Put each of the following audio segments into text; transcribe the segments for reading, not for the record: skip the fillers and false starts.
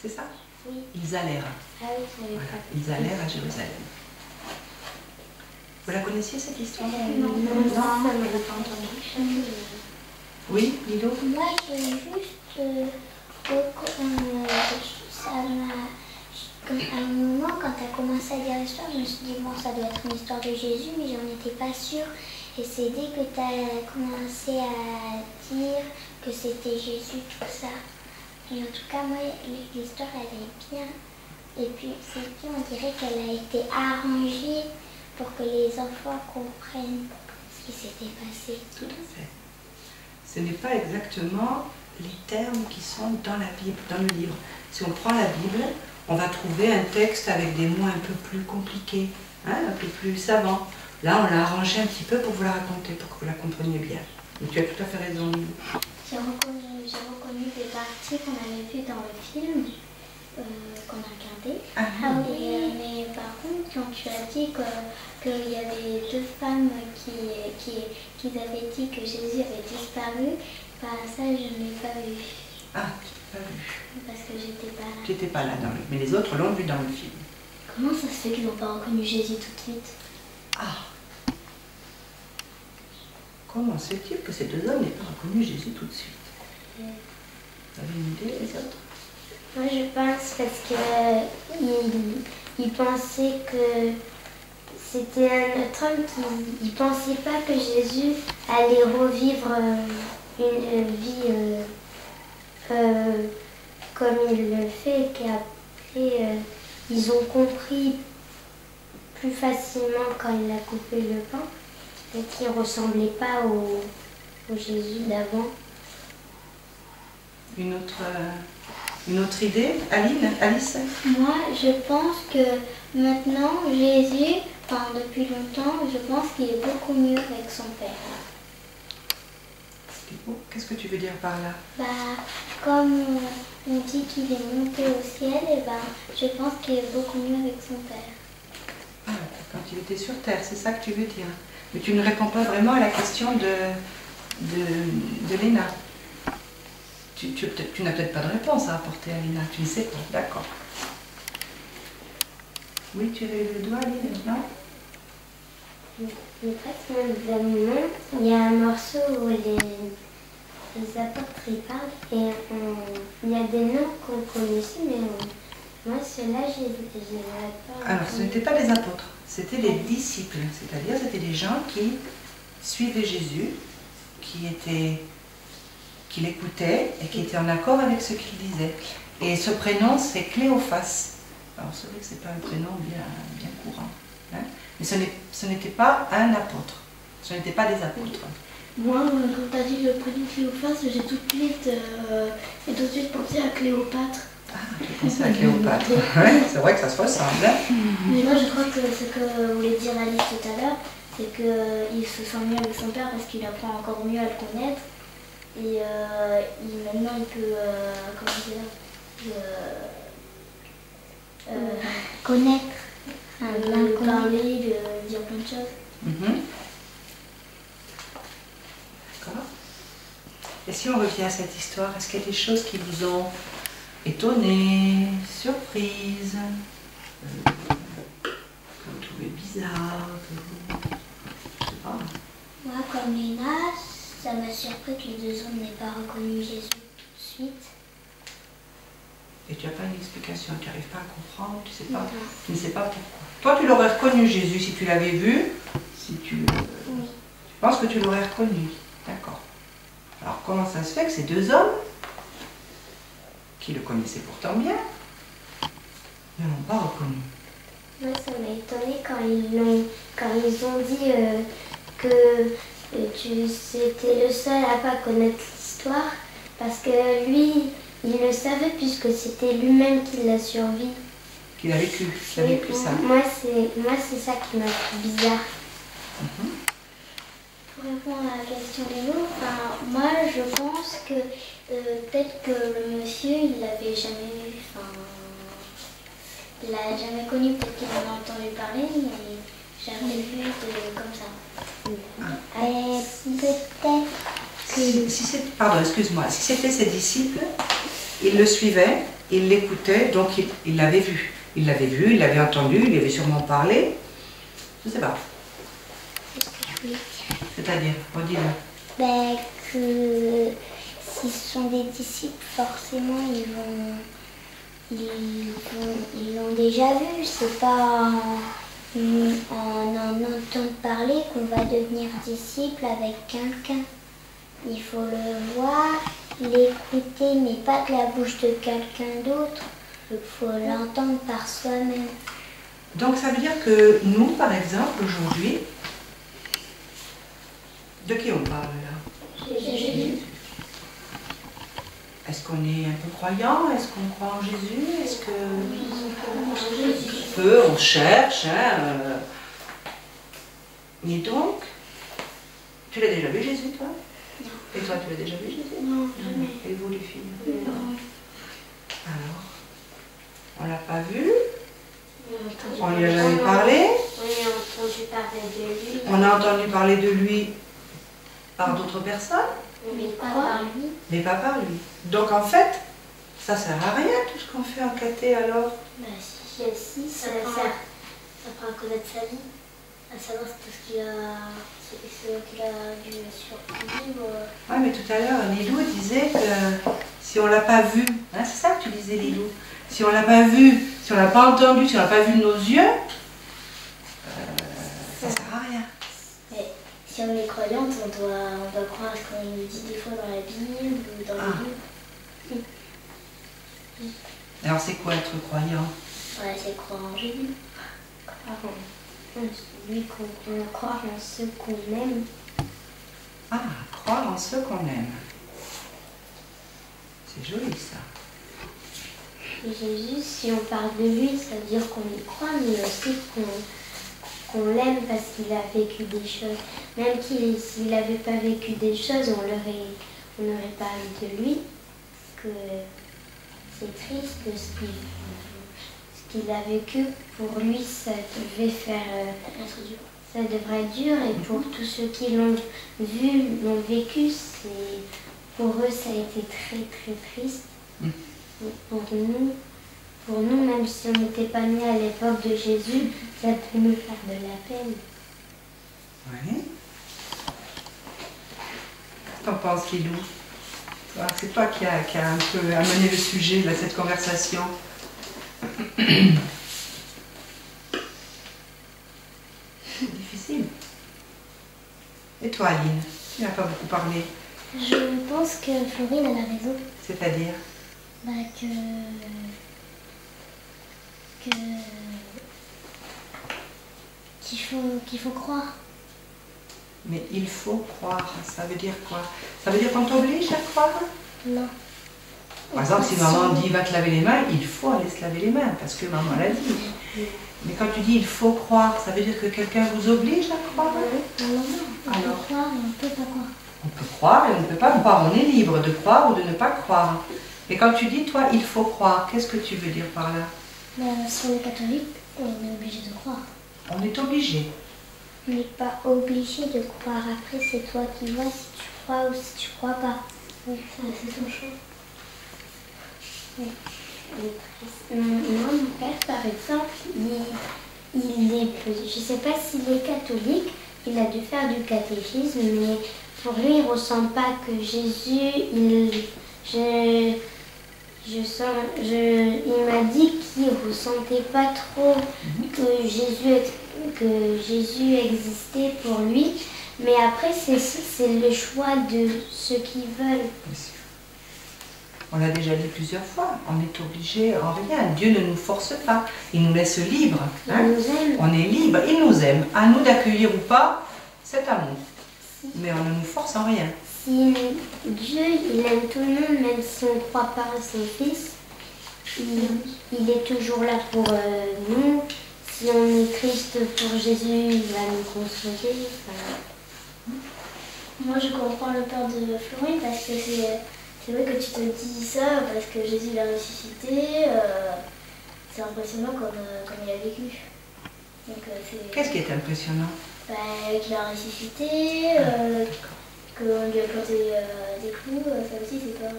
C'est ça? Oui. Ils allèrent. Ah oui, ça avait pas. Ils allèrent à Jérusalem. Vous la connaissiez cette histoire? Non, ça ne l'a pas entendu. Oui, Lilo? Moi, j'ai juste... ça m'a... À un moment, quand tu as commencé à dire l'histoire, je me suis dit, bon, ça doit être une histoire de Jésus, mais j'en étais pas sûre. Et c'est dès que tu as commencé à dire que c'était Jésus, tout ça. Et en tout cas, moi, l'histoire, elle est bien. Et puis, c'est bien, on dirait qu'elle a été arrangée pour que les enfants comprennent ce qui s'était passé. Tout à fait. Ce n'est pas exactement les termes qui sont dans la Bible, dans le livre. Si on prend la Bible, on va trouver un texte avec des mots un peu plus compliqués, hein, un peu plus savants. Là, on l'a arrangé un petit peu pour vous la raconter, pour que vous la compreniez bien. Et tu as tout à fait raison, Lilo. J'ai reconnu des parties qu'on avait vues dans le film, qu'on a regardé. Ah oui. Mais par contre, quand tu as dit qu'il y avait deux femmes qui avaient dit que Jésus avait disparu, bah, ça, je ne l'ai pas vu. Ah, tu l'as pas vu. Parce que j'étais pas là. Tu n'étais pas là, mais les autres l'ont vu dans le film. Comment ça se fait qu'ils n'ont pas reconnu Jésus tout de suite? Ah! Comment se fait-il que ces deux hommes n'aient pas reconnu Jésus tout de suite? Vous avez une idée, les autres? Moi, je pense parce qu'ils pensaient que c'était un autre homme qui ne pensait pas que Jésus allait revivre une vie comme il le fait, et qu'après ils ont compris plus facilement quand il a coupé le pain et qu'il ne ressemblait pas au Jésus d'avant. Une autre idée, Alice? Moi, je pense que maintenant, Jésus, depuis longtemps, je pense qu'il est beaucoup mieux avec son Père. Qu'est-ce que tu veux dire par là? Bah, comme on dit qu'il est monté au ciel, et bah, je pense qu'il est beaucoup mieux avec son Père. Ah, quand il était sur Terre, c'est ça que tu veux dire. Mais tu ne réponds pas vraiment à la question de Léna. Tu n'as peut-être pas de réponse à apporter à Léna, tu ne sais pas, d'accord. Oui, tu avais le doigt, Léna, non? Il y a un morceau où les apôtres y parlent et il y a des noms qu'on connaissait, mais moi ceux-là je les pas. Alors ce n'étaient pas des apôtres, c'était des disciples, c'est-à-dire c'était des gens qui suivaient Jésus, qui l'écoutaient et qui étaient en accord avec ce qu'il disait. Et ce prénom c'est Cléophas. Alors c'est vrai que ce n'est pas un prénom bien courant. Hein, mais ce n'était pas un apôtre, ce n'étaient pas des apôtres. Moi, quand tu as dit le prénom Cléophas, j'ai tout de suite pensé à Cléopâtre. Ah, j'ai pensé à Cléopâtre. Ouais, c'est vrai que ça se ressemble. Hein. Mais moi, je crois que ce que voulait dire Alice tout à l'heure, c'est qu'il se sent mieux avec son père parce qu'il apprend encore mieux à le connaître. Et maintenant, il peut, comment dire, Connaître. parler, dire plein de choses. D'accord. Et si on revient à cette histoire, est-ce qu'il y a des choses qui vous ont étonné, surprise, que vous trouvez bizarre, je sais pas. Moi, comme Léna, ça m'a surpris que les deux hommes n'aient pas reconnu Jésus tout de suite. Et tu n'as pas une explication, tu n'arrives pas à comprendre, tu ne sais pas pourquoi. Toi, tu l'aurais reconnu, Jésus, si tu l'avais vu, si tu penses que tu l'aurais reconnu. D'accord. Alors, comment ça se fait que ces deux hommes, qui le connaissaient pourtant bien, ne l'ont pas reconnu? Moi, ça m'a étonnée quand ils ont dit que c'était le seul à pas connaître l'histoire, parce que lui, il le savait puisque c'était lui-même qui l'a survécu. Qu'il a vécu, qu'il a vécu ça. Moi, c'est ça qui m'a fait bizarre. Pour répondre à la question des mots, moi je pense que peut-être que le monsieur il l'avait jamais vu, il l'a jamais connu, peut-être qu'il en a entendu parler, mais jamais vu comme ça. Peut-être que... Pardon, excuse-moi, si c'était ses disciples, ils le suivaient, il l'écoutait, donc il l'avait vu. Il l'avait vu, il l'avait entendu, il lui avait sûrement parlé. Je ne sais pas. C'est-à-dire, redis-le. Ben, que s'ils sont des disciples, forcément, ils l'ont déjà vu. C'est pas en entendant parler qu'on va devenir disciple avec quelqu'un. Il faut le voir, l'écouter, mais pas de la bouche de quelqu'un d'autre. Il faut l'entendre par soi-même. Donc ça veut dire que nous, par exemple, aujourd'hui, de qui on parle là? Jésus. Est-ce qu'on est un peu croyant? Est-ce qu'on croit en Jésus? Est-ce que... peu, on cherche, hein, Mais donc, tu l'as déjà vu Jésus, toi? Non. Et toi, tu l'as déjà vu Jésus? Non, jamais. Et vous, les filles? Non. Alors, on l'a pas vu? On lui a jamais parlé? On a entendu parler de lui. On a entendu parler de lui par d'autres personnes? Mais pas par lui. Mais pas par lui. Donc en fait, ça sert à rien tout ce qu'on fait en caté alors. Bah si, ça apprend à connaître sa vie, à savoir tout ce qu'il a vu sur le livre. Oui, mais tout à l'heure, Lilou disait que si on l'a pas vu, hein, c'est ça que tu disais Lilou, si on l'a pas vu, si on l'a pas entendu, si on l'a pas vu de nos yeux, ça sert à rien. Mais si on est croyante, on doit croire à ce qu'on nous dit des fois dans la Bible ou dans les livres. Alors c'est quoi être croyant? Ouais, c'est croire en Jésus. Croire en ceux qu'on aime. Ah, croire en ceux qu'on aime. C'est joli ça. Et Jésus, si on parle de lui, ça veut dire qu'on y croit, mais aussi qu'on l'aime parce qu'il a vécu des choses. Même s'il n'avait pas vécu des choses, on aurait parlé de lui. Parce que c'est triste de ce qu'il a vécu. Pour lui, ça devait ça devrait être dur. Et pour tous ceux qui l'ont vu, l'ont vécu, pour eux, ça a été très très triste. Pour nous, même si on n'était pas nés à l'époque de Jésus, ça peut nous faire de la peine. Oui. Qu'est-ce que t'en penses, Lilou? C'est toi qui a un peu amené le sujet de cette conversation. C'est difficile. Et toi, Aline? Tu n'as pas beaucoup parlé. Je pense que Florine a raison. C'est-à-dire? Bah qu'il faut croire. Mais il faut croire, ça veut dire quoi? Ça veut dire qu'on t'oblige à croire? Non. Par exemple, si maman dit va te laver les mains, il faut aller se laver les mains, parce que maman l'a dit. Mais quand tu dis il faut croire, ça veut dire que quelqu'un vous oblige à croire? Non. On peut croire et on ne peut pas croire. On peut croire et on ne peut pas croire, on est libre de croire ou de ne pas croire. Mais quand tu dis toi il faut croire, qu'est-ce que tu veux dire par là? Si on est catholique, on est obligé de croire. On est obligé. On n'est pas obligé de croire. Après, c'est toi qui vois si tu crois ou si tu crois pas. Oui, c'est ton choix. Oui. Moi, mon père, par exemple, je ne sais pas s'il est catholique, il a dû faire du catéchisme, mais pour lui, il ne ressent pas que Jésus, il m'a dit qu'il ne ressentait pas trop que Jésus existait pour lui, mais après, c'est le choix de ceux qui veulent. On l'a déjà dit plusieurs fois, on est obligé en rien. Dieu ne nous force pas, il nous laisse libres. Il nous aime. On est libre, il nous aime. À nous d'accueillir ou pas cet amour. Mais on ne nous force en rien. Si Dieu, il aime tout le monde, même si on ne croit pas à son Fils, il est toujours là pour nous. Si on est triste pour Jésus, il va nous consoler. Moi, je comprends le père de Florine parce que c'est vrai que tu te dis ça parce que Jésus l'a ressuscité. C'est impressionnant comme il a vécu. Qu'est-ce qui est impressionnant? Qu'il a ressuscité, qu'on lui a planté des clous, ça aussi c'est pas...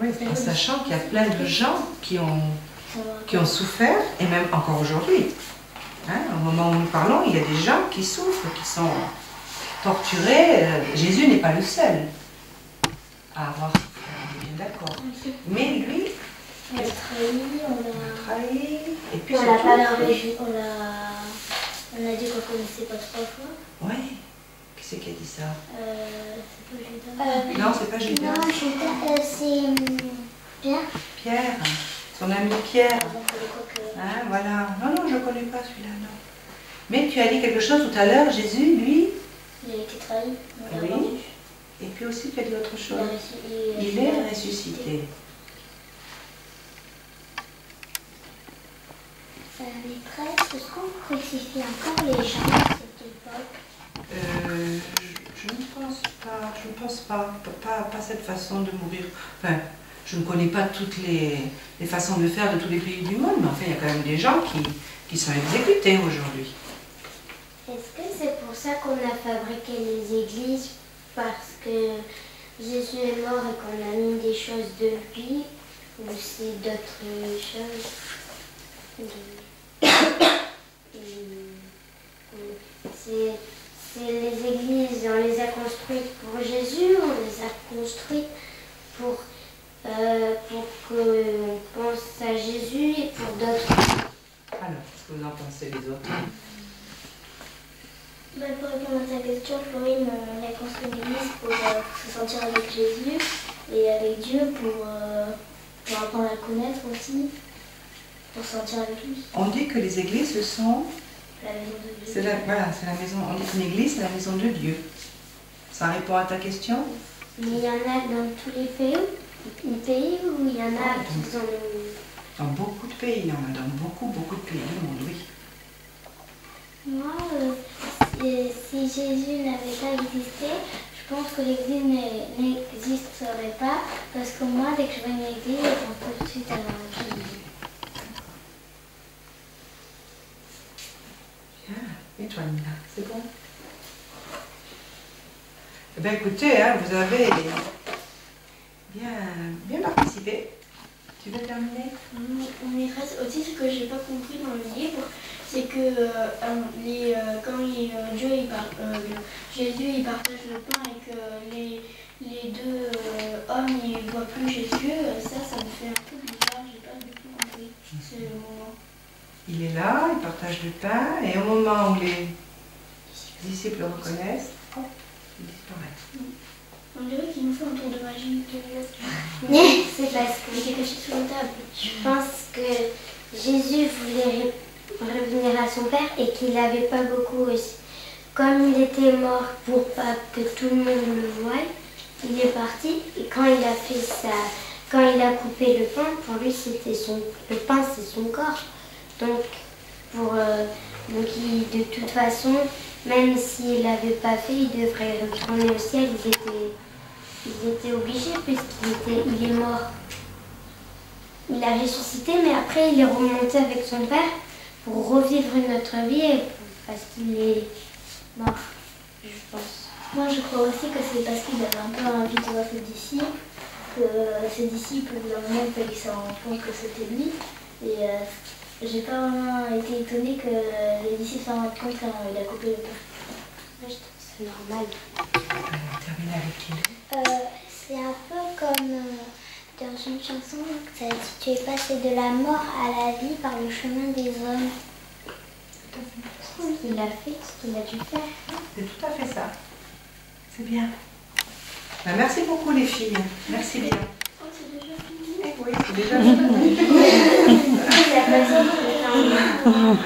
Oui, en sachant qu'il y a plein de gens qui ont souffert, et même encore aujourd'hui. Hein, au moment où nous parlons, il y a des gens qui souffrent, qui sont torturés. Jésus n'est pas le seul à avoir souffert, on est bien d'accord. Mais lui, On l'a trahi, on a trahi, et puis on l'a surtout, pas largué, on a dit qu'on connaissait pas 3 fois. oui, qui c'est qui a dit ça? C'est pas Judas. Non, c'est pas Judas. Non, Judas, c'est Pierre. Pierre, son ami Pierre. Donc, quoique- Hein, voilà. Non, non, je ne connais pas celui-là, non. Mais tu as dit quelque chose tout à l'heure, Jésus, lui, Il a été trahi, on l'a Oui. vendu. et puis aussi tu as dit autre Il chose. a ressu- Il est ressuscité. Maîtresse, est-ce qu'on crucifie encore les gens à cette époque? Je ne pense pas, pas cette façon de mourir. Enfin, je ne connais pas toutes les façons de faire de tous les pays du monde, mais enfin, il y a quand même des gens qui sont exécutés aujourd'hui. Est-ce que c'est pour ça qu'on a fabriqué les églises? Parce que Jésus est mort et qu'on a mis des choses de lui? Ou c'est d'autres choses? C'est les églises, on les a construites pour Jésus, on les a construites pour qu'on pense à Jésus et pour d'autres. Alors, qu'est-ce que vous en pensez les autres? Bah, pour répondre à ta question, Florine, on a construit l'église pour se sentir avec Jésus et avec Dieu, pour apprendre à le connaître aussi, pour se sentir avec lui. On dit que les églises, ce sont... La maison de Dieu. C'est la maison, on dit qu'une église, c'est la maison de Dieu. Ça répond à ta question? Mais il y en a dans tous les pays où il y en a qui ont... Dans beaucoup de pays, il y en a dans beaucoup de pays du monde, oui. Moi, si Jésus n'avait pas existé, je pense que l'église n'existerait pas, parce que moi, dès que je vois une église, je pense tout de suite à Jésus. Bien. Et toi, Nina, c'est bon? Eh bien, écoutez, hein, vous avez bien participé. Tu veux terminer? Maîtresse, aussi ce que j'ai pas compris dans le livre, c'est que quand Jésus il partage le pain et que les deux hommes ils voient plus Jésus, ça me fait un peu bizarre, j'ai pas du tout compris ce moment. Il est là, il partage le pain, et au moment où les disciples le reconnaissent, hop, il disparaît. On dirait qu'il nous fait un tour de magie. C'est parce que Il est caché sous la table. je pense que Jésus voulait revenir à son Père et qu'il n'avait pas beaucoup aussi. Comme il était mort pour pas que tout le monde le voie, il est parti et quand il a fait ça, quand il a coupé le pain, pour lui c'était le pain c'est son corps. Donc, de toute façon, même s'il l'avait pas fait, il devrait retourner au ciel. Ils étaient obligés puisqu'il est mort. Il a ressuscité, mais après il est remonté avec son Père pour revivre notre vie parce qu'il est mort, je pense. Moi je crois aussi que c'est parce qu'il avait un peu envie de voir ses disciples, que ses disciples, au bout d'un moment, ils se rendent compte que c'était lui. Et j'ai pas vraiment été étonnée que les disciples s'en rendent compte quand il a coupé le pain. Moi, je trouve que c'est normal. On termine avec qui? C'est un peu comme dans une chanson, ça dit tu es passé de la mort à la vie par le chemin des hommes. Il a fait ce qu'il a dû faire. C'est tout à fait ça. C'est bien. Ben, merci beaucoup les filles. Merci bien. Oh, c'est déjà fini. Oui, c'est déjà fini. Il a passé le temps.